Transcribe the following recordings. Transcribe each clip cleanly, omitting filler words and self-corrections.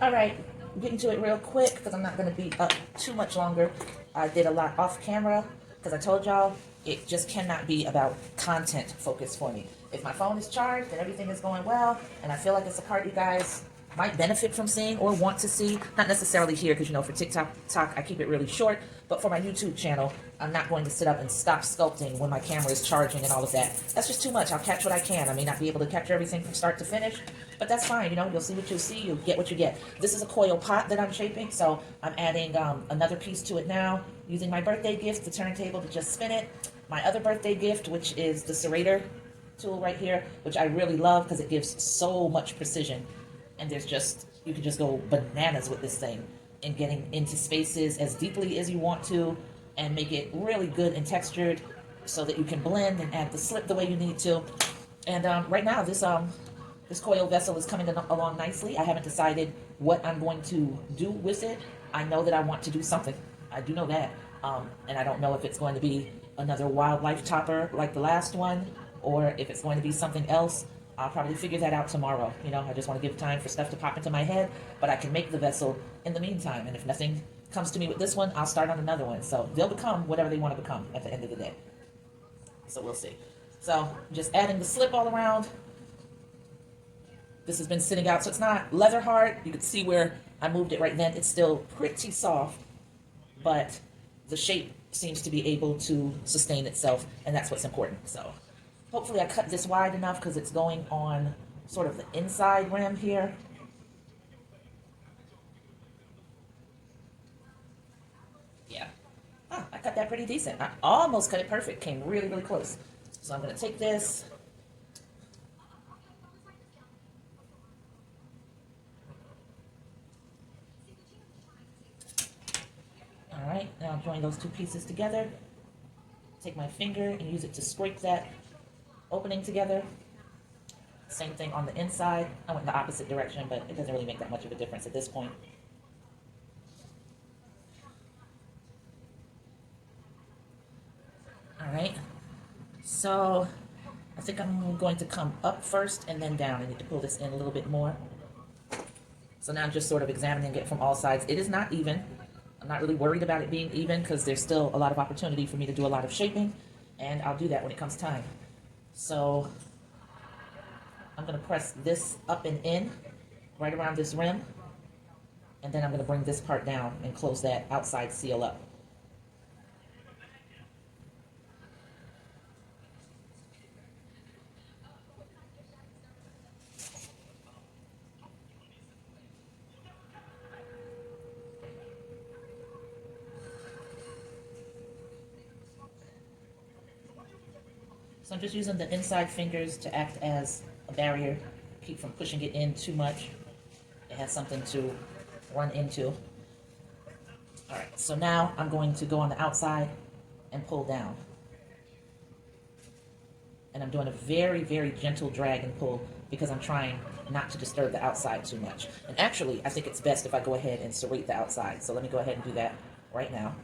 All right, getting to it real quick because I'm not going to be up too much longer. I did a lot off camera because I told y'all it just cannot be about content focus for me. If my phone is charged and everything is going well and I feel like it's a part you guys might benefit from seeing or want to see, not necessarily here because, you know, for TikTok I keep it really short, but for my YouTube channel, I'm not going to sit up and stop sculpting when my camera is charging and all of that. That's just too much. I'll catch what I can. I may not be able to capture everything from start to finish, but that's fine. You know, you'll see what you'll see. You'll get what you get. This is a coil pot that I'm shaping, so I'm adding another piece to it now, using my birthday gift, the turntable, to just spin it. My other birthday gift, which is the serrator tool right here, which I really love because it gives so much precision. And there's just, you can just go bananas with this thing and getting into spaces as deeply as you want to and make it really good and textured so that you can blend and add the slip the way you need to. And right now, this coil vessel is coming along nicely. I haven't decided what I'm going to do with it. I know that I want to do something. I do know that. And I don't know if it's going to be another wildlife topper like the last one, or if it's going to be something else. I'll probably figure that out tomorrow. You know, I just want to give time for stuff to pop into my head, but I can make the vessel in the meantime. And if nothing comes to me with this one, I'll start on another one. So they'll become whatever they want to become at the end of the day. So we'll see. So just adding the slip all around. This has been sitting out, so it's not leather hard. You can see where I moved it right then. It's still pretty soft, but the shape seems to be able to sustain itself, and that's what's important. So hopefully I cut this wide enough because it's going on sort of the inside rim here. Yeah. Oh, I cut that pretty decent. I almost cut it perfect. Came really, really close. So I'm going to take this. All right, now join those two pieces together. Take my finger and use it to scrape that opening together. Same thing on the inside. I went in the opposite direction, but it doesn't really make that much of a difference at this point. All right, so I think I'm going to come up first and then down. I need to pull this in a little bit more. So now I'm just sort of examining it from all sides. It is not even. I'm not really worried about it being even because there's still a lot of opportunity for me to do a lot of shaping, and I'll do that when it comes time. So I'm going to press this up and in right around this rim, and then I'm going to bring this part down and close that outside seal up. So I'm just using the inside fingers to act as a barrier, keep from pushing it in too much. It has something to run into. All right, so now I'm going to go on the outside and pull down. And I'm doing a very, very gentle drag and pull because I'm trying not to disturb the outside too much. And actually, I think it's best if I go ahead and serrate the outside. So let me go ahead and do that right now.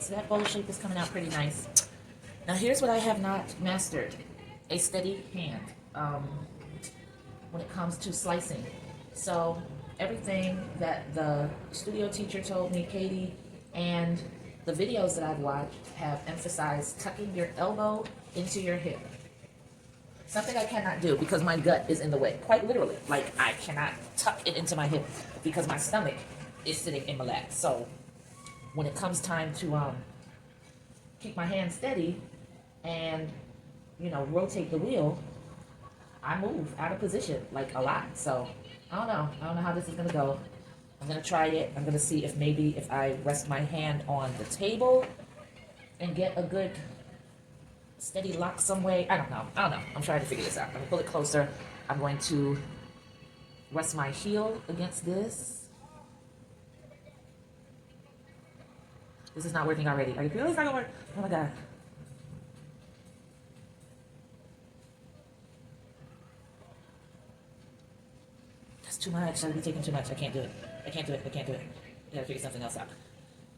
So that bowl shape is coming out pretty nice. Now here's what I have not mastered. A steady hand when it comes to slicing. So everything that the studio teacher told me, Katie, and the videos that I've watched have emphasized tucking your elbow into your hip. Something I cannot do because my gut is in the way, quite literally. Like, I cannot tuck it into my hip because my stomach is sitting in my lap. So when it comes time to keep my hand steady and, you know, rotate the wheel, I move out of position, like, a lot. So I don't know how this is gonna go. I'm gonna try it. I'm gonna see if maybe if I rest my hand on the table and get a good steady lock some way. I don't know. I'm trying to figure this out. I'm gonna pull it closer. I'm going to rest my heel against this. This is not working already. Are you feeling it's not gonna work? Oh my God. That's too much. I'll be taking too much. I can't do it. I can't do it. I gotta figure something else out.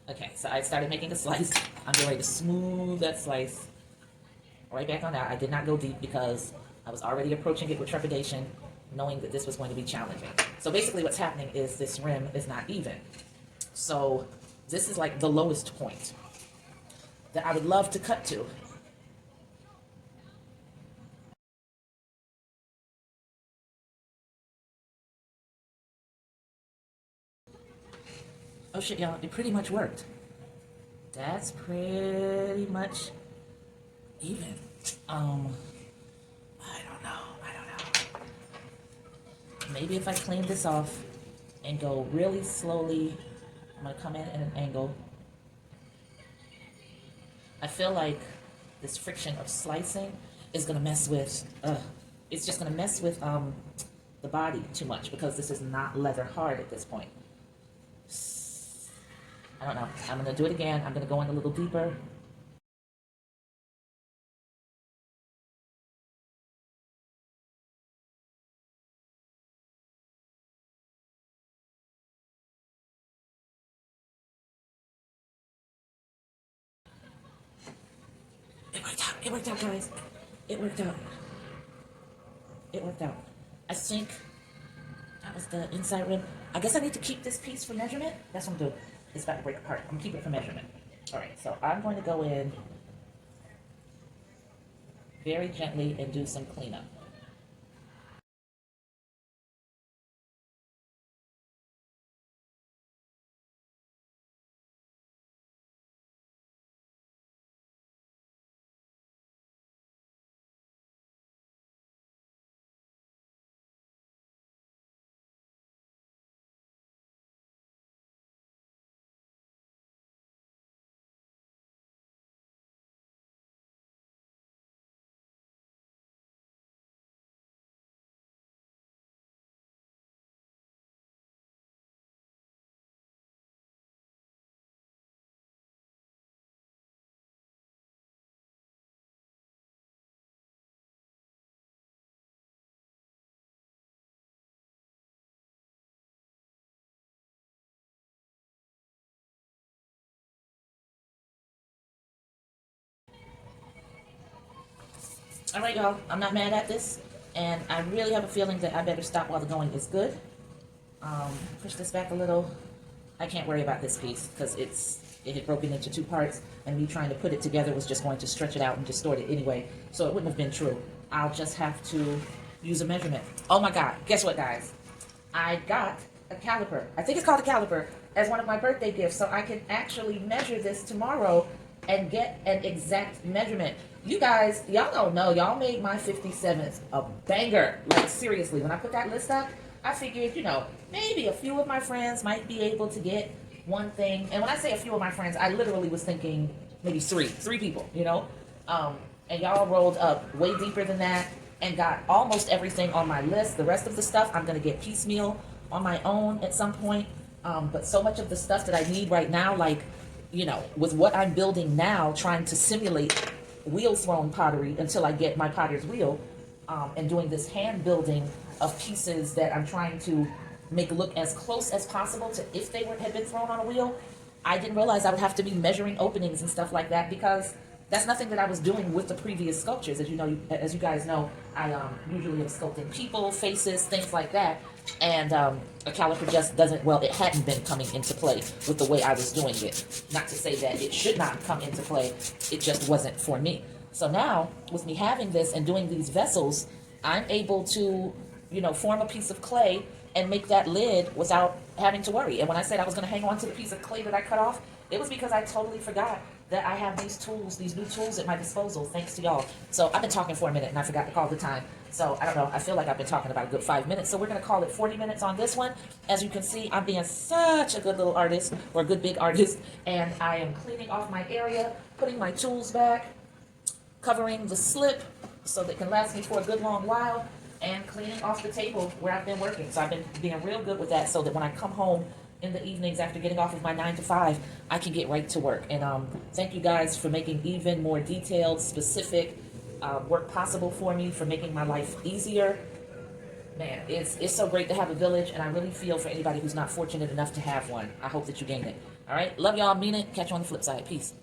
Okay, so I started making a slice. I'm getting ready to smooth that slice right back on out. I did not go deep because I was already approaching it with trepidation, knowing that this was going to be challenging. So basically what's happening is this rim is not even. So this is like the lowest point that I would love to cut to. Oh shit, y'all, it pretty much worked. That's pretty much even. I don't know. Maybe if I clean this off and go really slowly, I'm gonna come in at an angle. I feel like this friction of slicing is gonna mess with, it's just gonna mess with the body too much because this is not leather hard at this point. I don't know. I'm gonna do it again. I'm gonna go in a little deeper. It worked out, guys. It worked out. It worked out. I think that was the inside rim. I guess I need to keep this piece for measurement. That's what I'm doing. It's about to break apart. I'm gonna keep it for measurement. All right, so I'm going to go in very gently and do some cleanup. All right, y'all, I'm not mad at this, and I really have a feeling that I better stop while the going is good. Push this back a little. I can't worry about this piece because it had broken into two parts, and me trying to put it together was just going to stretch it out and distort it anyway, so it wouldn't have been true. I'll just have to use a measurement. Oh my God, guess what, guys? I got a caliper. I think it's called a caliper as one of my birthday gifts, so I can actually measure this tomorrow and get an exact measurement. You guys, y'all don't know, y'all made my 57th a banger. Like, seriously, when I put that list up, I figured, you know, maybe a few of my friends might be able to get one thing. And when I say a few of my friends, I literally was thinking maybe three people, you know? And y'all rolled up way deeper than that and got almost everything on my list. The rest of the stuff I'm gonna get piecemeal on my own at some point. But so much of the stuff that I need right now, like, you know, with what I'm building now, trying to simulate wheel thrown pottery until I get my potter's wheel, and doing this hand building of pieces that I'm trying to make look as close as possible to if they had been thrown on a wheel. I didn't realize I would have to be measuring openings and stuff like that, because that's nothing that I was doing with the previous sculptures. As you know, as you guys know, I usually am sculpting people, faces, things like that. And a caliper just doesn't, well, it hadn't been coming into play with the way I was doing it. Not to say that it should not come into play, it just wasn't for me. So now, with me having this and doing these vessels, I'm able to, form a piece of clay and make that lid without having to worry. And when I said I was going to hang on to the piece of clay that I cut off, it was because I totally forgot that I have these tools, these new tools at my disposal, thanks to y'all. So I've been talking for a minute and I forgot to call the time. So I don't know, I feel like I've been talking about a good 5 minutes. So we're gonna call it 40 minutes on this one. As you can see, I'm being such a good little artist, or a good big artist, and I am cleaning off my area, putting my tools back, covering the slip so that it can last me for a good long while, and cleaning off the table where I've been working. So I've been being real good with that, so that when I come home in the evenings after getting off of my 9 to 5, I can get right to work. And thank you guys for making even more detailed, specific work possible for me, for making my life easier. Man, it's so great to have a village, and I really feel for anybody who's not fortunate enough to have one. I hope that you gain it. All right, love y'all, mean it. Catch you on the flip side. Peace.